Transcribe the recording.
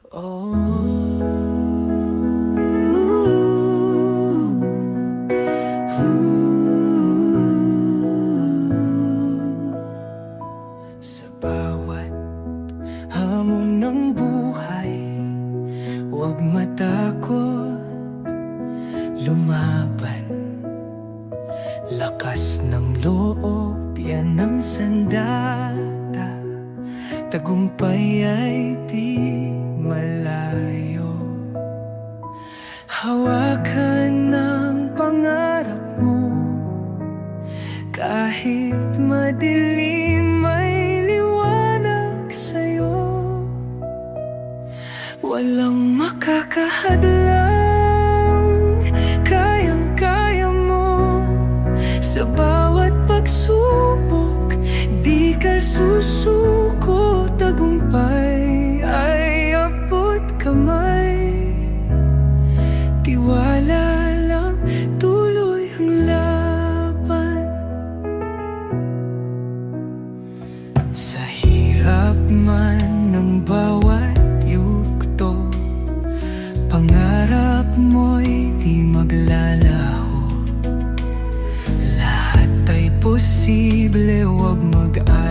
Sa bawat hamon ng buhay, huwag matakot lumaban. Lakas ng loob, yan ang sandata. Tagumpay ay di malayo. Hawakan ng pangarap mo, kahit madilim may liwanag sa'yo. Walang makakahadlang, kayang-kaya mo. Sa bawat pagsubok, di ka susuko. Tagumpay ay abot kamay. Tiwala lang, tuloy ang laban. Sa hirap man ng bawat yugto, pangarap mo'y di maglalaho. Lahat ay posible, huwag mag-alala.